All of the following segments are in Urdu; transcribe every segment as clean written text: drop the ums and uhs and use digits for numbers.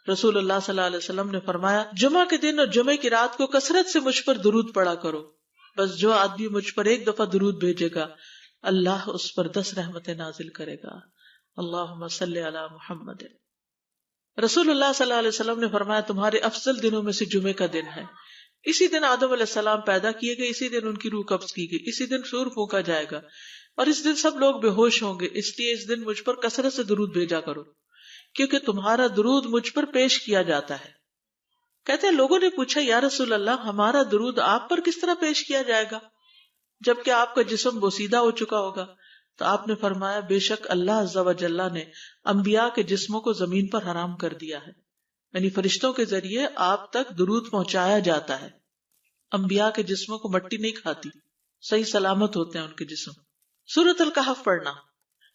رسول اللہ صلی اللہ علیہ وسلم نے فرمایا جمعہ کے دن اور جمعے کی رات کو کثرت سے مجھ پر درود پڑا کرو، بس جو آدمی مجھ پر ایک دفعہ درود بھیجے گا اللہ اس پر 10 رحمتیں نازل کرے گا۔ اللہم صلی علی محمد۔ رسول اللہ صلی اللہ علیہ وسلم نے فرمایا تمہارے افضل دنوں میں سے جمعے کا دن ہے، اسی دن آدم علیہ السلام پیدا کیے گئے، اسی دن ان کی روح قبض کی گئی، اسی دن سور پھونکا جائے گا، اور اس دن سب لوگ بے ہوش ہوں گے، اس لیے اس دن مجھ پر کثرت سے درود بھیجا کرو کیونکہ تمہارا درود مجھ پر پیش کیا جاتا ہے۔ کہتے ہیں لوگوں نے پوچھا یا رسول اللہ ہمارا درود آپ پر کس طرح پیش کیا جائے گا جبکہ آپ کا جسم بوسیدہ ہو چکا ہوگا؟ تو آپ نے فرمایا بے شک اللہ عز و جل نے انبیاء کے جسموں کو زمین پر حرام کر دیا ہے، یعنی فرشتوں کے ذریعے آپ تک درود پہنچایا جاتا ہے۔ انبیاء کے جسموں کو مٹی نہیں کھاتی، صحیح سلامت ہوتے ہیں ان کے جسم۔ سورۃ الکہف پڑھنا،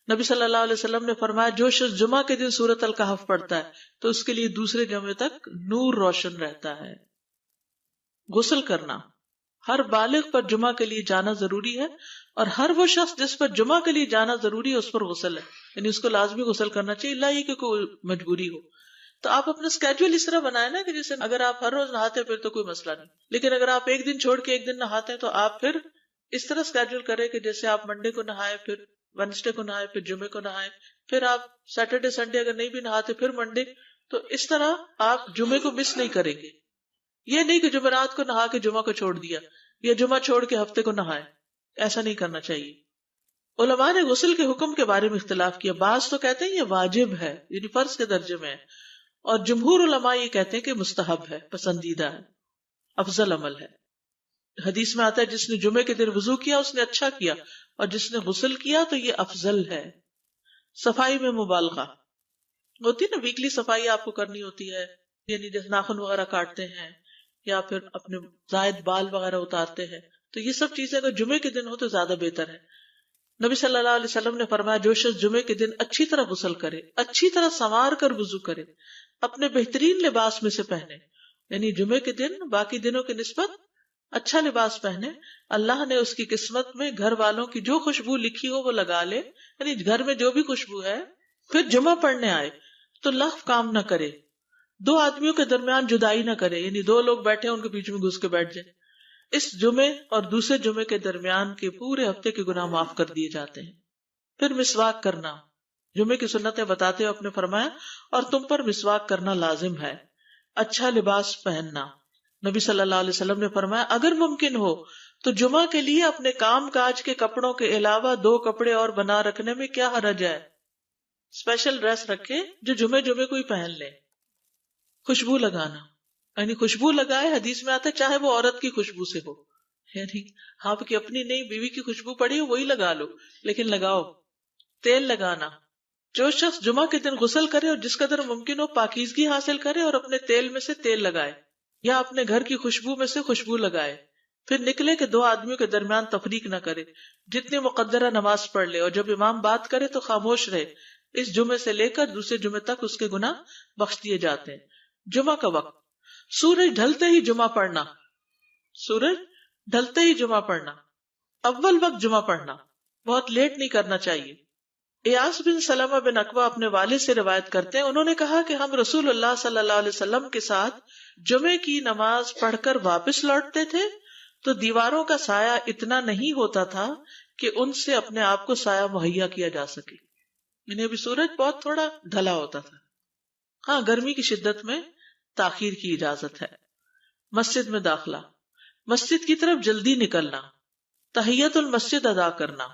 نبی صلی اللہ علیہ وسلم نے فرمایا جو شخص جمعہ کے دن سورۃ الکہف پڑھتا ہے تو اس کے لیے دوسرے جمعے تک نور روشن رہتا ہے۔ غسل کرنا، ہر بالغ پر جمعہ کے لیے جانا ضروری ہے، اور ہر وہ شخص جس پر جمعہ کے لیے جانا ضروری ہے اس پر غسل ہے، یعنی اس کو لازمی غسل کرنا چاہیے، اللہ یہ کہ کوئی مجبوری ہو۔ تو آپ اپنا اسکیڈول اس طرح بنائیں نا کہ جیسے اگر آپ ہر روز نہاتے ہیں پھر تو کوئی مسئلہ نہیں، لیکن اگر آپ ایک دن چھوڑ کے ایک دن نہاتے ہیں تو آپ پھر اس طرح اسکیڈول کریں کہ جیسے آپ منڈے کو نہائے، پھر وینسڈے کو نہائے، پھر جمعے کو نہائے، پھر آپ سیٹرڈے سنڈے اگر نہیں بھی نہاتے پھر منڈے، تو اس طرح آپ جمعے کو مس نہیں کریں گے۔ یہ نہیں کہ جمعرات کو نہا کے جمعہ کو چھوڑ دیا یا جمعہ چھوڑ کے ہفتے کو نہائے، ایسا نہیں کرنا چاہیے۔ علماء نے غسل کے حکم کے بارے میں اختلاف کیا، بعض تو کہتے ہیں یہ واجب ہے یعنی فرض کے درجے میں ہے، اور جمہور علماء یہ کہتے ہیں کہ مستحب ہے، پسندیدہ ہے، افضل عمل ہے۔ حدیث میں آتا ہے جس نے جمعے کے دن وضو کیا اس نے اچھا کیا، اور جس نے غسل کیا تو یہ افضل ہے۔ صفائی میں مبالغہ ہوتی نا، ویکلی صفائی آپ کو کرنی ہوتی ہے، یعنی جیسے ناخن وغیرہ کاٹتے ہیں یا پھر اپنے زائد بال وغیرہ اتارتے ہیں، تو یہ سب چیزیں اگر جمعے کے دن ہو تو زیادہ بہتر ہے۔ نبی صلی اللہ علیہ وسلم نے فرمایا جو شخص جمعے کے دن اچھی طرح غسل کرے، اچھی طرح سنوار کر وضو کرے، اپنے بہترین لباس میں سے پہنے، یعنی جمعے کے دن باقی دنوں کی نسبت اچھا لباس پہنے، اللہ نے اس کی قسمت میں گھر والوں کی جو خوشبو لکھی ہو وہ لگا لے، یعنی گھر میں جو بھی خوشبو ہے، پھر جمعہ پڑھنے آئے تو لغو کام نہ کرے، 2 آدمیوں کے درمیان جدائی نہ کرے، یعنی 2 لوگ بیٹھے ان کے بیچ میں گھس کے بیٹھ جائے۔ اس جمعے اور دوسرے جمعے کے درمیان کے پورے ہفتے کے گناہ معاف کر دیے جاتے ہیں۔ پھر مسواک کرنا، جمعے کی سنتیں بتاتے ہوئے آپ نے فرمایا اور تم پر مسواک کرنا لازم ہے۔ اچھا لباس پہننا، نبی صلی اللہ علیہ وسلم نے فرمایا اگر ممکن ہو تو جمعہ کے لیے اپنے کام کاج کے کپڑوں کے علاوہ 2 کپڑے اور بنا رکھنے میں کیا حرج ہے؟ اسپیشل ڈریس رکھے جو جمعے کو ہی پہن لے۔ خوشبو لگانا، یعنی خوشبو لگائے، حدیث میں آتا ہے چاہے وہ عورت کی خوشبو سے ہو، یعنی آپ کی اپنی نہیں بیوی کی خوشبو پڑی ہو وہی لگا لو، لیکن لگاؤ۔ تیل لگانا، جو شخص جمعہ کے دن غسل کرے اور جس قدر ممکن ہو پاکیزگی حاصل کرے اور اپنے تیل میں سے تیل لگائے یا اپنے گھر کی خوشبو میں سے خوشبو لگائے، پھر نکلے کہ 2 آدمیوں کے درمیان تفریق نہ کرے، جتنی مقدرہ نماز پڑھ لے، اور جب امام بات کرے تو خاموش رہے، اس جمعے سے لے کر دوسرے جمعے تک اس کے گناہ بخش دیے جاتے ہیں۔ جمعہ کا وقت، سورج ڈھلتے ہی جمعہ پڑھنا، سورج ڈھلتے ہی جمعہ پڑھنا، اول وقت جمعہ پڑھنا، بہت لیٹ نہیں کرنا چاہیے۔ ایاس بن سلمہ بن عقبہ اپنے والد سے روایت کرتے ہیں، انہوں نے کہا کہ ہم رسول اللہ صلی اللہ علیہ وسلم کے ساتھ جمعے کی نماز پڑھ کر واپس لوٹتے تھے تو دیواروں کا سایہ اتنا نہیں ہوتا تھا کہ ان سے اپنے آپ کو سایہ مہیا کیا جا سکے، یعنی ابھی سورج بہت تھوڑا ڈھلا ہوتا تھا۔ ہاں گرمی کی شدت میں تاخیر کی اجازت ہے۔ مسجد میں داخلہ، مسجد کی طرف جلدی نکلنا، تحیت المسجد ادا کرنا۔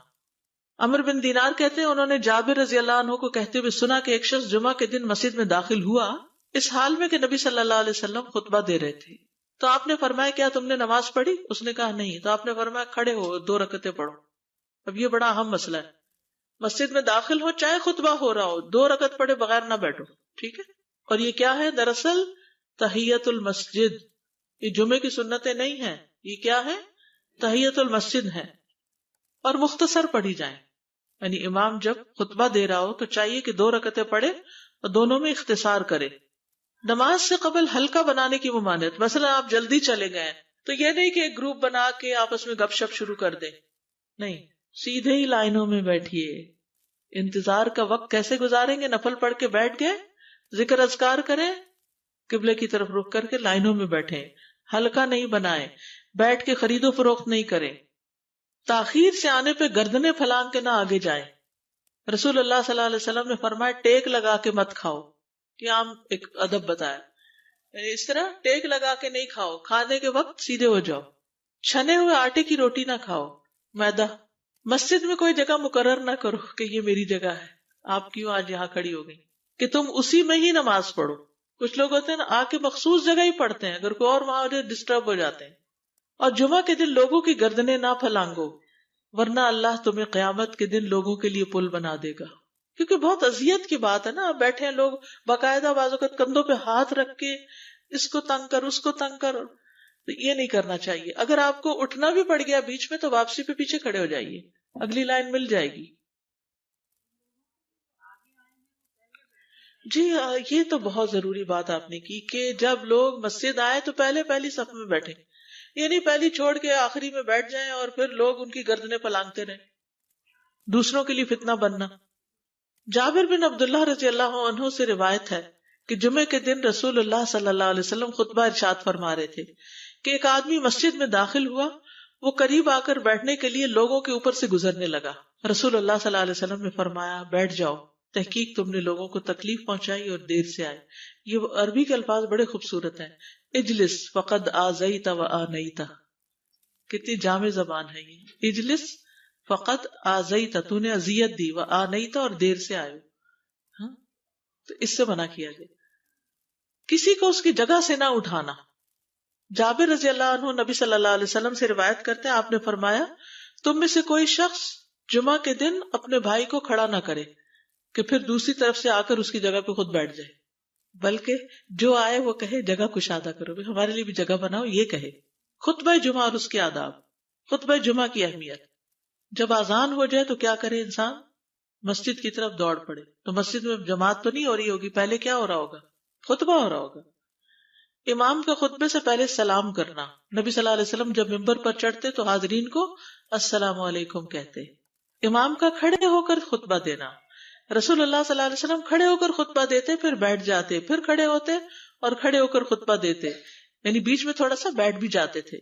عمرو بن دینار کہتے ہیں انہوں نے جابر رضی اللہ عنہ کو کہتے ہوئے سنا کہ ایک شخص جمعہ کے دن مسجد میں داخل ہوا اس حال میں کہ نبی صلی اللہ علیہ وسلم خطبہ دے رہے تھے، تو آپ نے فرمایا کیا تم نے نماز پڑھی؟ اس نے کہا نہیں، تو آپ نے فرمایا کھڑے ہو 2 رکعتیں پڑھو۔ اب یہ بڑا اہم مسئلہ ہے، مسجد میں داخل ہو چاہے خطبہ ہو رہا ہو 2 رکعت پڑھے بغیر نہ بیٹھو، ٹھیک ہے؟ اور یہ کیا ہے؟ دراصل تحیت المسجد، یہ جمعے کی سنتیں نہیں ہیں، یہ کیا ہے؟ تحیت المسجد ہے، اور مختصر پڑھی جائیں، یعنی امام جب خطبہ دے رہا ہو تو چاہیے کہ 2 رکعتیں پڑھے اور دونوں میں اختصار کرے۔ نماز سے قبل ہلکا بنانے کی ممانعت، مثلا آپ جلدی چلے گئے تو یہ نہیں کہ ایک گروپ بنا کے آپس میں گپ شپ شروع کر دیں، نہیں، سیدھے ہی لائنوں میں بیٹھیے۔ انتظار کا وقت کیسے گزاریں گے؟ نفل پڑھ کے بیٹھ گئے، ذکر اذکار کریں، قبلے کی طرف رخ کر کے لائنوں میں بیٹھیں، حلقہ نہیں بنائیں، بیٹھ کے خرید و فروخت نہیں کریں، تاخیر سے آنے پہ گردنیں پھلانگ کے نہ آگے جائیں۔ رسول اللہ صلی اللہ علیہ وسلم نے فرمایا ٹیک لگا کے مت کھاؤ، یہ عام ایک ادب بتایا، یعنی اس طرح ٹیک لگا کے نہیں کھاؤ، کھانے کے وقت سیدھے ہو جاؤ۔ چھنے ہوئے آٹے کی روٹی نہ کھاؤ، میدا۔ مسجد میں کوئی جگہ مقرر نہ کرو کہ یہ میری جگہ ہے، آپ کیوں آج یہاں کھڑی ہو گئی، کہ تم اسی میں ہی نماز پڑھو۔ کچھ لوگ ہوتے ہیں نا آ کے مخصوص جگہ ہی پڑھتے ہیں، اگر کوئی اور وہاں ڈسٹرب ہو جاتے ہیں۔ اور جمعہ کے دن لوگوں کی گردنیں نہ پھلانگو، ورنہ اللہ تمہیں قیامت کے دن لوگوں کے لیے پل بنا دے گا۔ کیونکہ بہت اذیت کی بات ہے نا، آپ بیٹھے ہیں لوگ باقاعدہ بعض اوقات کندھوں پہ ہاتھ رکھ کے اس کو تنگ کر اس کو تنگ کر، تو یہ نہیں کرنا چاہیے۔ اگر آپ کو اٹھنا بھی پڑ گیا بیچ میں تو واپسی پہ پیچھے کھڑے ہو جائیے، اگلی لائن مل جائے گی۔ جی یہ تو بہت ضروری بات آپ نے کی کہ جب لوگ مسجد آئے تو پہلی صف میں بیٹھے، یہ نہیں پہلی چھوڑ کے آخری میں بیٹھ جائیں اور پھر لوگ ان کی گردنیں پلانگتے رہیں، دوسروں کے لیے فتنہ بننا۔ جابر بن عبداللہ رضی اللہ عنہ سے روایت ہے کہ جمعے کے دن رسول اللہ صلی اللہ علیہ وسلم خطبہ ارشاد فرما رہے تھے کہ ایک آدمی مسجد میں داخل ہوا، وہ قریب آ کر بیٹھنے کے لیے لوگوں کے اوپر سے گزرنے لگا۔ رسول اللہ صلی اللہ علیہ وسلم نے فرمایا بیٹھ جاؤ، تحقیق تم نے لوگوں کو تکلیف پہنچائی اور دیر سے آئے۔ یہ عربی کے الفاظ بڑے خوبصورت ہیں، اجلس فقد آذیت و آنیت، کتنی جامع زبان ہے یہ۔ اجلس فقط آذیت، تو نے اذیت دی، و آنیت، اور دیر سے آئے، ہاں تو اس سے منع کیا گیا۔ کسی کو اس کی جگہ سے نہ اٹھانا۔ جابر رضی اللہ عنہ نبی صلی اللہ علیہ وسلم سے روایت کرتے ہیں، آپ نے فرمایا تم میں سے کوئی شخص جمعہ کے دن اپنے بھائی کو کھڑا نہ کرے کہ پھر دوسری طرف سے آ کر اس کی جگہ پہ خود بیٹھ جائے، بلکہ جو آئے وہ کہے جگہ کشادہ کرو، بھی ہمارے لیے بھی جگہ بناؤ، یہ کہے۔ خطبہ جمعہ اور اس کے آداب۔ خطبہ جمعہ کی اہمیت، جب اذان ہو جائے تو کیا کرے انسان؟ مسجد کی طرف دوڑ پڑے۔ تو مسجد میں جماعت تو نہیں ہو رہی ہوگی، پہلے کیا ہو رہا ہوگا؟ خطبہ ہو رہا ہوگا۔ امام کا خطبے سے پہلے سلام کرنا۔ نبی صلی اللہ علیہ وسلم جب ممبر پر چڑھتے تو حاضرین کو السلام علیکم کہتے۔ امام کا کھڑے ہو کر خطبہ دینا۔ رسول اللہ صلی اللہ علیہ وسلم کھڑے ہو کر خطبہ دیتے، پھر بیٹھ جاتے، پھر کھڑے ہوتے اور کھڑے ہو کر خطبہ دیتے، یعنی بیچ میں تھوڑا سا بیٹھ بھی جاتے تھے۔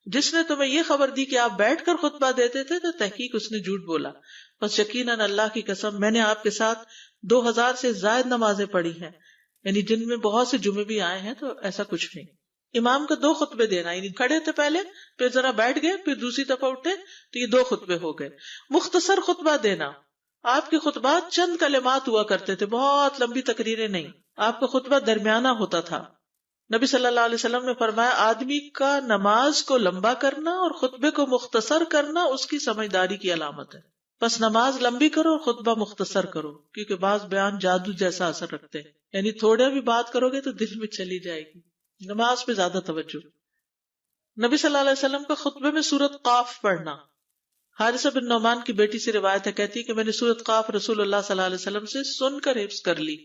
جس نے تمہیں یہ خبر دی کہ آپ بیٹھ کر خطبہ دیتے تھے تو تحقیق اس نے جھوٹ بولا، بس یقیناً اللہ کی قسم میں نے آپ کے ساتھ 2000 سے زائد نمازیں پڑھی ہیں، یعنی جن میں بہت سے جمعے بھی آئے ہیں، تو ایسا کچھ نہیں۔ امام کا 2 خطبے دینا، یعنی کھڑے تھے پہلے، پھر ذرا بیٹھ گئے، پھر دوسری دفعہ اٹھے تو یہ 2 خطبے ہو گئے۔ مختصر خطبہ دینا۔ آپ کے خطبات چند کلمات ہوا کرتے تھے، بہت لمبی تقریریں نہیں، آپ کا خطبہ درمیانہ ہوتا تھا۔ نبی صلی اللہ علیہ وسلم نے فرمایا آدمی کا نماز کو لمبا کرنا اور خطبے کو مختصر کرنا اس کی سمجھداری کی علامت ہے۔ بس نماز لمبی کرو اور خطبہ مختصر کرو، کیونکہ بعض بیان جادو جیسا اثر رکھتے ہیں، یعنی تھوڑا بھی بات کرو گے تو دل میں چلی جائے گی۔ نماز پہ زیادہ توجہ۔ نبی صلی اللہ علیہ وسلم کا خطبے میں سورۃ قاف پڑھنا۔ حارثہ بن نعمان کی بیٹی سے روایت ہے، کہتی کہ میں نے سورۃ قاف رسول اللہ صلی اللہ علیہ وسلم سے سن کر حفظ کر لی۔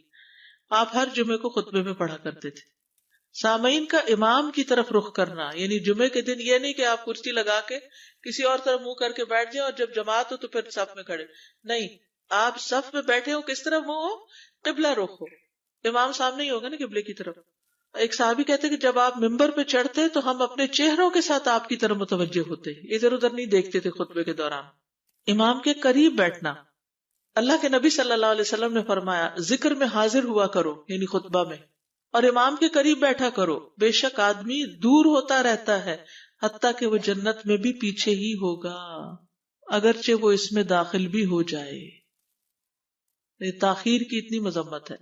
آپ ہر جمعے کو خطبے میں پڑھا کرتے تھے۔ سامعین کا امام کی طرف رخ کرنا، یعنی جمعے کے دن یہ نہیں کہ آپ کرسی لگا کے کسی اور طرف منہ کر کے بیٹھ جائیں اور جب جماعت ہو تو پھر صف میں کھڑے، نہیں، آپ صف میں بیٹھے ہو، کس طرف منہ ہو؟ قبلہ رخ ہو، امام سامنے ہی ہوگا نا قبلے کی طرف۔ ایک صحابی کہتے کہ جب آپ ممبر پہ چڑھتے تو ہم اپنے چہروں کے ساتھ آپ کی طرف متوجہ ہوتے، ادھر ادھر نہیں دیکھتے تھے خطبے کے دوران۔ امام کے قریب بیٹھنا۔ اللہ کے نبی صلی اللہ علیہ وسلم نے فرمایا ذکر میں حاضر ہوا کرو، یعنی خطبہ میں، اور امام کے قریب بیٹھا کرو، بے شک آدمی دور ہوتا رہتا ہے حتیٰ کہ وہ جنت میں بھی پیچھے ہی ہوگا اگرچہ وہ اس میں داخل بھی ہو جائے۔ یہ تاخیر کی اتنی مذمت ہے۔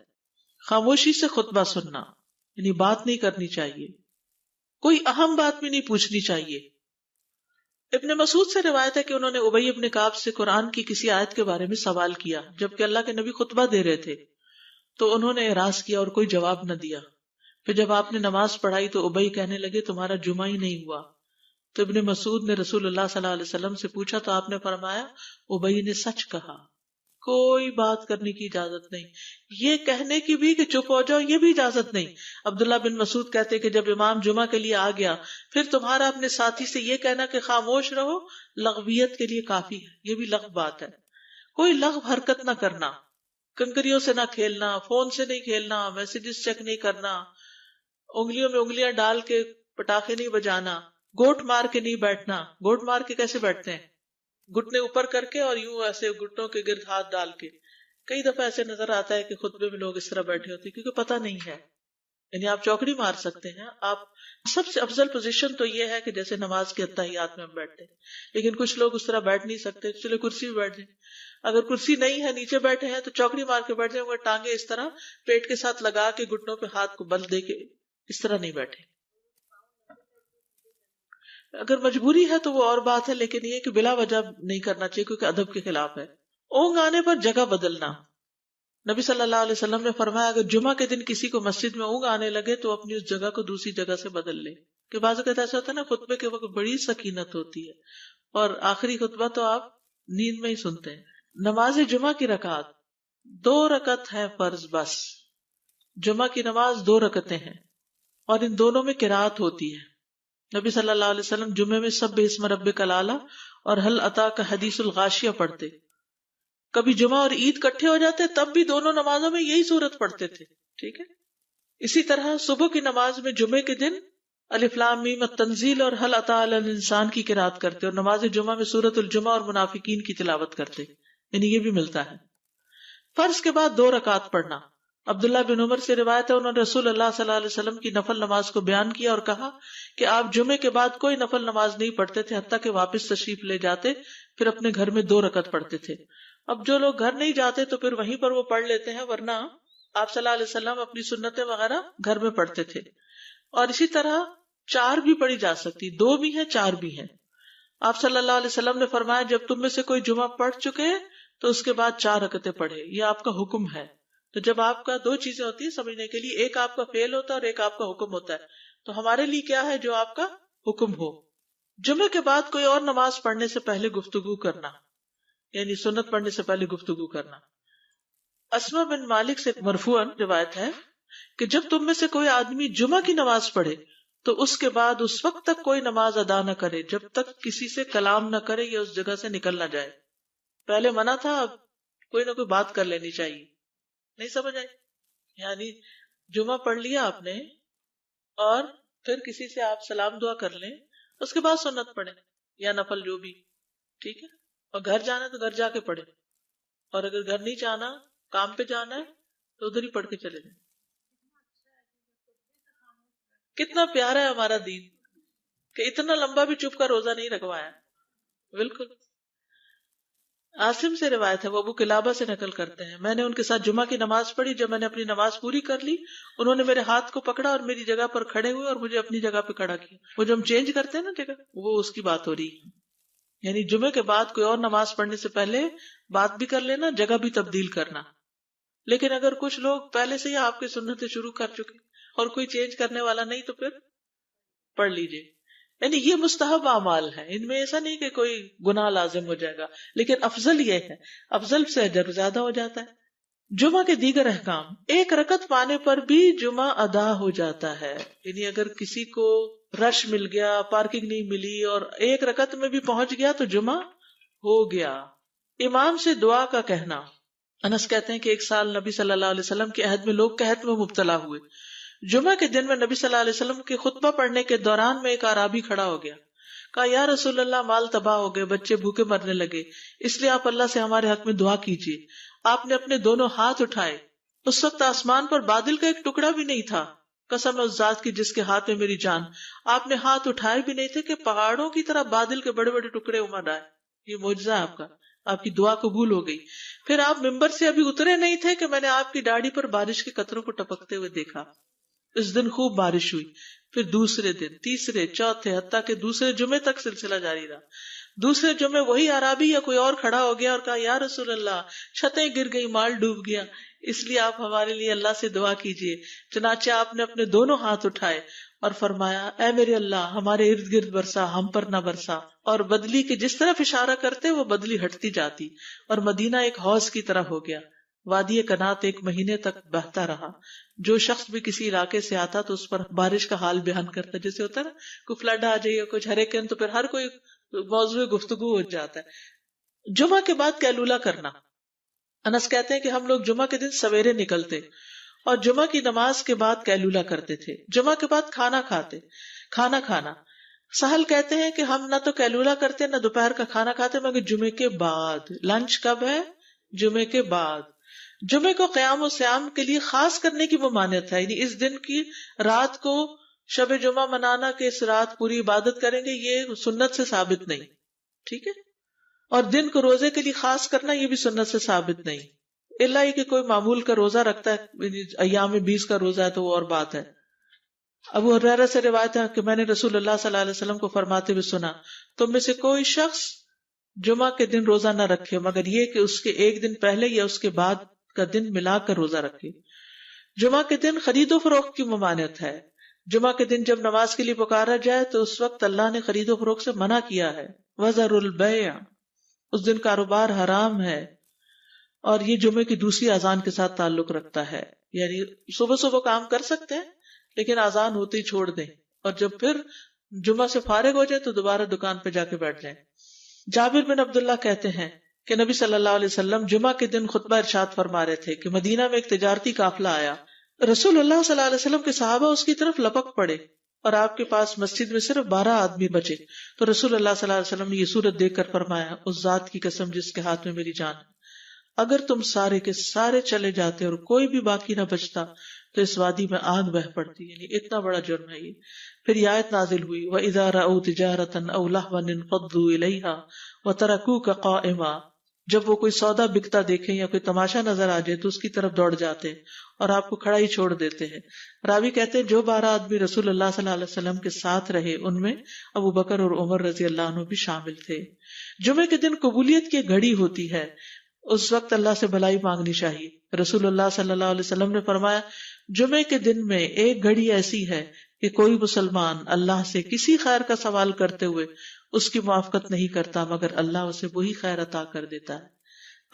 خاموشی سے خطبہ سننا، یعنی بات نہیں کرنی چاہیے، کوئی اہم بات بھی نہیں پوچھنی چاہیے۔ ابن مسعود سے روایت ہے کہ انہوں نے ابی ابن کعب سے قرآن کی کسی آیت کے بارے میں سوال کیا جبکہ اللہ کے نبی خطبہ دے رہے تھے، تو انہوں نے اعراض کیا اور کوئی جواب نہ دیا۔ پھر جب آپ نے نماز پڑھائی تو ابی کہنے لگے تمہارا جمعہ ہی نہیں ہوا۔ تو ابن مسعود نے رسول اللہ صلی اللہ علیہ وسلم سے پوچھا تو آپ نے فرمایا ابی نے سچ کہا، کوئی بات کرنے کی اجازت نہیں، یہ کہنے کی بھی کہ چپ ہو جاؤ یہ بھی اجازت نہیں۔ عبداللہ بن مسعود کہتے کہ جب امام جمعہ کے لیے آ گیا پھر تمہارا اپنے ساتھی سے یہ کہنا کہ خاموش رہو لغویت کے لیے کافی ہے، یہ بھی لغو بات ہے۔ کوئی لغو حرکت نہ کرنا، کنکریوں سے نہ کھیلنا، فون سے نہیں کھیلنا، میسیجز چیک نہیں کرنا، انگلیوں میں انگلیاں ڈال کے پٹاخے نہیں بجانا، گوٹ مار کے نہیں بیٹھنا. گوٹ مار کے کیسے بیٹھتے ہیں؟ گھٹنے اوپر کر کے اور یوں ایسے گھٹنوں کے گرد ہاتھ ڈال کے. کئی دفعہ ایسے نظر آتا ہے کہ خطبے میں لوگ اس طرح بیٹھے ہوتے ہیں کیونکہ پتہ نہیں ہے. یعنی آپ چوکڑی مار سکتے ہیں. آپ سب سے افضل پوزیشن تو یہ ہے کہ جیسے نماز کے اتحیات میں ہم بیٹھتے ہیں، لیکن کچھ لوگ اس طرح بیٹھ نہیں سکتے، چلے کرسی میں بیٹھ جائیں. اگر کرسی نہیں ہے، نیچے بیٹھے ہیں تو چوکڑی مار کے بیٹھ جائیں، مگر ٹانگیں اس طرح پیٹ کے ساتھ لگا کے گھٹنوں پہ ہاتھ کو بل دے کے اس طرح نہیں بیٹھے. اگر مجبوری ہے تو وہ اور بات ہے، لیکن یہ کہ بلا وجہ نہیں کرنا چاہیے کیونکہ ادب کے خلاف ہے. اونگ آنے پر جگہ بدلنا. نبی صلی اللہ علیہ وسلم نے فرمایا اگر جمعہ کے دن کسی کو مسجد میں اونگ آنے لگے تو اپنی اس جگہ کو دوسری جگہ سے بدل لے. کہ بعض اوقات ایسا ہوتا ہے نا، خطبے کے وقت بڑی سکینت ہوتی ہے اور آخری خطبہ تو آپ نیند میں ہی سنتے ہیں. نماز جمعہ کی رکعت 2 رکعت ہے فرض بس. جمعہ کی نماز 2 رکعتیں ہیں اور ان دونوں میں قرات ہوتی ہے. نبی صلی اللہ علیہ وسلم جمعے میں سب اسم ربک الاعلی اور حل اتاک حدیث الغاشیہ پڑھتے. کبھی جمعہ اور عید کٹھے ہو جاتے تب بھی دونوں نمازوں میں یہی سورت پڑھتے تھے. ٹھیک ہے. اسی طرح صبح کی نماز میں جمعے کے دن الف لام میم التنزیل اور حل اتی علی الانسان کی قرات کرتے اور نماز جمعہ میں سورۃ الجمعہ اور منافقین کی تلاوت کرتے. یعنی یہ بھی ملتا ہے. فرض کے بعد 2 رکعت پڑھنا. عبداللہ بن عمر سے روایت ہے انہوں نے رسول اللہ صلی اللہ علیہ وسلم کی نفل نماز کو بیان کیا اور کہا کہ آپ جمعے کے بعد کوئی نفل نماز نہیں پڑھتے تھے حتیٰ کہ واپس تشریف لے جاتے، پھر اپنے گھر میں 2 رکعت پڑھتے تھے. اب جو لوگ گھر نہیں جاتے تو پھر وہیں پر وہ پڑھ لیتے ہیں، ورنہ آپ صلی اللہ علیہ وسلم اپنی سنتیں وغیرہ گھر میں پڑھتے تھے. اور اسی طرح 4 بھی پڑھی جا سکتی، 2 بھی ہیں 4 بھی ہیں. آپ صلی اللہ علیہ وسلم نے فرمایا جب تم میں سے کوئی جمعہ پڑھ چکے تو اس کے بعد 4 رکعتیں پڑھے. یہ آپ کا حکم ہے. تو جب آپ کا 2 چیزیں ہوتی ہیں سمجھنے کے لیے، ایک آپ کا فعل ہوتا ہے اور ایک آپ کا حکم ہوتا ہے. تو ہمارے لیے کیا ہے؟ جو آپ کا حکم ہو. جمعے کے بعد کوئی اور نماز پڑھنے سے پہلے گفتگو کرنا، یعنی سنت پڑھنے سے پہلے گفتگو کرنا. اسما بن مالک سے مرفوعاً روایت ہے کہ جب تم میں سے کوئی آدمی جمعہ کی نماز پڑھے تو اس کے بعد اس وقت تک کوئی نماز ادا نہ کرے جب تک کسی سے کلام نہ کرے یا اس جگہ سے نکل نہ جائے. پہلے منع تھا، اب کوئی نہ کوئی بات کر لینی چاہیے. نہیں سمجھ آئی؟ یعنی جمعہ پڑھ لیا آپ نے اور پھر کسی سے آپ سلام دعا کر لیں، اس کے بعد سنت پڑھیں یا نفل جو بھی. ٹھیک ہے. اور گھر جانا ہے تو گھر جا کے پڑھیں، اور اگر گھر نہیں جانا، کام پہ جانا ہے تو ادھر ہی پڑھ کے چلے جائیں. کتنا پیارا ہے ہمارا دین کہ اتنا لمبا بھی چپ کا روزہ نہیں رکھوایا. بالکل. عاصم سے روایت ہے، وہ ابو قلابہ سے نقل کرتے ہیں، میں نے ان کے ساتھ جمعہ کی نماز پڑھی. جب میں نے اپنی نماز پوری کر لی انہوں نے میرے ہاتھ کو پکڑا اور میری جگہ پر کھڑے ہوئے اور مجھے اپنی جگہ پہ کھڑا کیا. وہ جو ہم چینج کرتے ہیں نا جگہ، وہ اس کی بات ہو رہی ہے. یعنی جمعے کے بعد کوئی اور نماز پڑھنے سے پہلے بات بھی کر لینا، جگہ بھی تبدیل کرنا. لیکن اگر کچھ لوگ پہلے سے ہی آپ کی سنتیں شروع کر چکے اور کوئی چینج کرنے والا نہیں تو پھر پڑھ لیجئے. یعنی یہ مستحب اعمال ہے، ان میں ایسا نہیں کہ کوئی گناہ لازم ہو جائے گا، لیکن افضل یہ ہے، افضل سے اجر زیادہ ہو جاتا ہے. جمعہ کے دیگر احکام. 1 رکعت پانے پر بھی جمعہ ادا ہو جاتا ہے. یعنی اگر کسی کو رش مل گیا، پارکنگ نہیں ملی اور 1 رکعت میں بھی پہنچ گیا تو جمعہ ہو گیا. امام سے دعا کا کہنا. انس کہتے ہیں کہ 1 سال نبی صلی اللہ علیہ وسلم کے عہد میں لوگ قحط میں مبتلا ہوئے. جمعہ کے دن میں نبی صلی اللہ علیہ وسلم کے خطبہ پڑھنے کے دوران میں ایک اعرابی کھڑا ہو گیا. کہا یا رسول اللہ، مال تباہ ہو گئے، بچے بھوکے مرنے لگے، اس لیے آپ اللہ سے ہمارے حق میں دعا کیجیے. آپ نے اپنے دونوں ہاتھ اٹھائے. اس وقت آسمان پر بادل کا ایک ٹکڑا بھی نہیں تھا. قسم ہے اس ذات کی جس کے ہاتھ میں میری جان، آپ نے ہاتھ اٹھائے بھی نہیں تھے کہ پہاڑوں کی طرح بادل کے بڑے بڑے ٹکڑے امڑ آئے. یہ معجزہ ہے آپ کا، آپ کی دعا قبول ہو گئی. پھر آپ ممبر سے ابھی اترے نہیں تھے کہ میں نے آپ کی داڑھی پر بارش کے قطروں کو ٹپکتے ہوئے دیکھا. اس دن خوب بارش ہوئی. پھر دوسرے دن، تیسرے، چوتھے، حتیٰ کہ دوسرے جمعے تک سلسلہ جاری رہا. دوسرے جمعے وہی عربی یا کوئی اور کھڑا ہو گیا اور کہا یا رسول اللہ، چھتیں گر گئی، مال ڈوب گیا، اس لیے آپ ہمارے لیے اللہ سے دعا کیجیے. چنانچہ آپ نے اپنے دونوں ہاتھ اٹھائے اور فرمایا اے میرے اللہ، ہمارے ارد گرد برسا، ہم پر نہ برسا. اور بدلی کے جس طرف اشارہ کرتے وہ بدلی ہٹتی جاتی اور مدینہ ایک حوض کی طرح ہو گیا. وادی کنات 1 مہینے تک بہتا رہا. جو شخص بھی کسی علاقے سے آتا تو اس پر بارش کا حال بیان کرتا، جیسے ہوتا ہے نا کوئی فلڈ آ جائے یا کچھ ہریکین، تو پھر ہر کوئی موضوع گفتگو ہو جاتا ہے. جمعہ کے بعد قیلولہ کرنا. انس کہتے ہیں کہ ہم لوگ جمعہ کے دن سویرے نکلتے اور جمعہ کی نماز کے بعد قیلولہ کرتے تھے. جمعہ کے بعد کھانا کھانا. سہل کہتے ہیں کہ ہم نہ تو قیلولہ کرتے نہ دوپہر کا کھانا کھاتے مگر جمعے کے بعد. لنچ کب ہے؟ جمعے کے بعد. جمعے کو قیام و سیام کے لیے خاص کرنے کی ممانعت ہے، یعنی اس دن کی رات کو شب جمعہ منانا کہ اس رات پوری عبادت کریں گے، یہ سنت سے ثابت نہیں. ٹھیک ہے. اور دن کو روزے کے لیے خاص کرنا یہ بھی سنت سے ثابت نہیں، الا یہ کہ کوئی معمول کا روزہ رکھتا ہے، ایام 20 کا روزہ ہے تو وہ اور بات ہے. ابو ہریرہ سے روایت ہے کہ میں نے رسول اللہ صلی اللہ علیہ وسلم کو فرماتے ہوئے سنا، تم میں سے کوئی شخص جمعہ کے دن روزہ نہ رکھے مگر یہ کہ اس کے ایک دن پہلے یا اس کے بعد کا دن ملا کر روزہ رکھے. جمعہ کے دن خرید و فروخت کی ممانعت ہے. جمعہ کے دن جب نماز کے لیے پکارا جائے تو اس وقت اللہ نے خرید و فروخت سے منع کیا ہے. وَذَرُوا الْبَيْعَ، اس دن کاروبار حرام ہے. اور یہ جمعے کی دوسری اذان کے ساتھ تعلق رکھتا ہے، یعنی صبح صبح کام کر سکتے ہیں لیکن اذان ہوتے ہی چھوڑ دیں، اور جب پھر جمعہ سے فارغ ہو جائے تو دوبارہ دکان پہ جا کے بیٹھ جائیں. جابر بن عبداللہ کہتے ہیں کہ نبی صلی اللہ علیہ وسلم جمعہ کے دن خطبہ ارشاد فرما رہے تھے کہ مدینہ میں ایک تجارتی قافلہ آیا. رسول اللہ صلی اللہ علیہ وسلم کے صحابہ اس کی طرف لپک پڑے اور آپ کے پاس مسجد میں صرف 12 آدمی بچے. تو رسول اللہ صلی اللہ علیہ وسلم نے یہ صورت دیکھ کر فرمایا، اس ذات کی قسم جس کے ہاتھ میں میری جان ہے، اگر تم سارے کے سارے چلے جاتے اور کوئی بھی باقی نہ بچتا تو اس وادی میں آگ بہ پڑتی. یعنی اتنا بڑا جرم ہے یہ. پھر یہ آیت نازل ہوئی، وَإِذَا رَأَوْا تِجَارَةً أَوْ لَهْوًا انفضوا إِلَيْهَا وَتَرَكُوكَ قَائِمًا، جب وہ کوئی سودا بکتا دیکھیں یا کوئی تماشا نظر آ جائے تو اس کی طرف دوڑ جاتے ہیں اور آپ کو کھڑا ہی چھوڑ دیتے ہیں. راوی کہتے ہیں جو 12 آدمی رسول اللہ صلی اللہ علیہ وسلم کے ساتھ رہے ان میں ابو بکر اور عمر رضی اللہ عنہ بھی شامل تھے. جمعے کے دن قبولیت کی گھڑی ہوتی ہے، اس وقت اللہ سے بھلائی مانگنی چاہیے. رسول اللہ صلی اللہ علیہ وسلم نے فرمایا، جمعے کے دن میں ایک گھڑی ایسی ہے کہ کوئی مسلمان اللہ سے کسی خیر کا سوال کرتے ہوئے اس کی موافقت نہیں کرتا مگر اللہ اسے وہی خیر عطا کر دیتا ہے.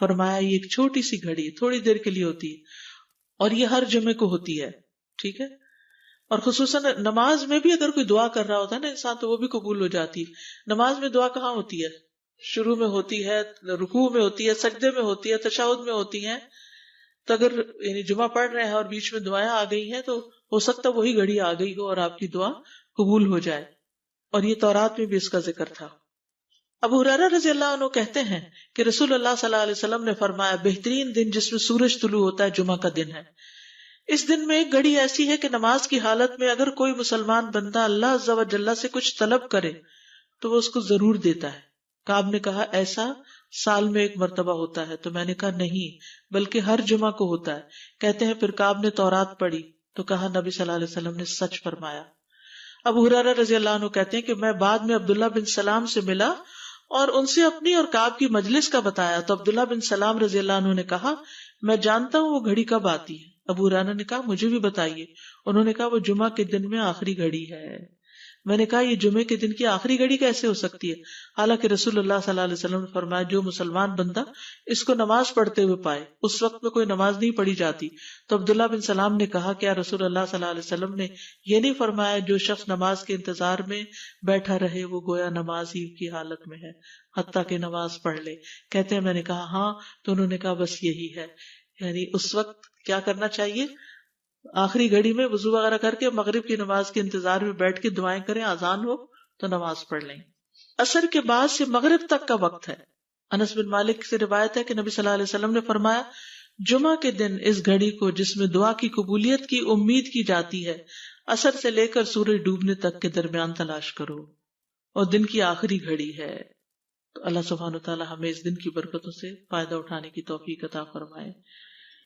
فرمایا یہ ایک چھوٹی سی گھڑی تھوڑی دیر کے لیے ہوتی ہے اور یہ ہر جمعے کو ہوتی ہے. ٹھیک ہے. اور خصوصاً نماز میں بھی اگر کوئی دعا کر رہا ہوتا ہے نا انسان تو وہ بھی قبول ہو جاتی ہے. نماز میں دعا کہاں ہوتی ہے؟ شروع میں ہوتی ہے، رکوع میں ہوتی ہے، سجدے میں ہوتی ہے، تشہد میں ہوتی ہیں. تو اگر یعنی جمعہ پڑھ رہے ہیں اور بیچ میں دعائیں آ گئی ہیں تو ہو سکتا ہے وہی گھڑی آ گئی ہو اور آپ کی دعا قبول ہو جائے. اور یہ تورات میں بھی اس کا ذکر تھا. ابو ہریرہ رضی اللہ عنہ کہتے ہیں کہ رسول اللہ صلی اللہ علیہ وسلم نے فرمایا، بہترین دن جس میں سورج طلوع ہوتا ہے جمعہ کا دن ہے. اس دن میں ایک گھڑی ایسی ہے کہ نماز کی حالت میں اگر کوئی مسلمان بندہ اللہ عز و جل سے کچھ طلب کرے تو وہ اس کو ضرور دیتا ہے. کعب نے کہا ایسا سال میں ایک مرتبہ ہوتا ہے؟ تو میں نے کہا نہیں بلکہ ہر جمعہ کو ہوتا ہے. کہتے ہیں پھر کعب نے تورات پڑھی تو کہا نبی صلی اللہ علیہ وسلم نے سچ فرمایا. ابو ہریرہ رضی اللہ عنہ کہتے ہیں کہ میں بعد میں عبداللہ بن سلام سے ملا اور ان سے اپنی اور کعب کی مجلس کا بتایا تو عبداللہ بن سلام رضی اللہ عنہ نے کہا میں جانتا ہوں وہ گھڑی کب آتی ہے. ابو ہریرہ نے کہا مجھے بھی بتائیے. انہوں نے کہا وہ جمعہ کے دن میں آخری گھڑی ہے. میں نے کہا یہ جمعے کے دن کی آخری گھڑی کیسے ہو سکتی ہے؟ حالانکہ رسول اللہ صلی اللہ علیہ وسلم نے فرمایا جو مسلمان بندہ اس کو نماز پڑھتے ہوئے پائے. اس وقت میں کوئی نماز نہیں پڑھی جاتی. تو عبداللہ بن سلام نے کہا کیا رسول اللہ صلی اللہ علیہ وسلم نے یہ نہیں فرمایا جو شخص نماز کے انتظار میں بیٹھا رہے وہ گویا نماز ہی کی حالت میں ہے حتیٰ کہ نماز پڑھ لے؟ کہتے ہیں میں نے کہا ہاں. تو انہوں نے کہا بس یہی ہے. یعنی اس وقت کیا کرنا چاہیے؟ آخری گھڑی میں وضو وغیرہ کر کے مغرب کی نماز کے انتظار میں بیٹھ کے دعائیں کریں، اذان ہو تو نماز پڑھ لیں. عصر کے بعد سے مغرب تک کا وقت ہے. انس بن مالک سے روایت ہے کہ نبی صلی اللہ علیہ وسلم نے فرمایا جمعہ کے دن اس گھڑی کو جس میں دعا کی قبولیت کی امید کی جاتی ہے عصر سے لے کر سورج ڈوبنے تک کے درمیان تلاش کرو اور دن کی آخری گھڑی ہے. تو اللہ سبحانہ وتعالی ہمیں اس دن کی برکتوں سے فائدہ اٹھانے کی توفیق عطا فرمائے.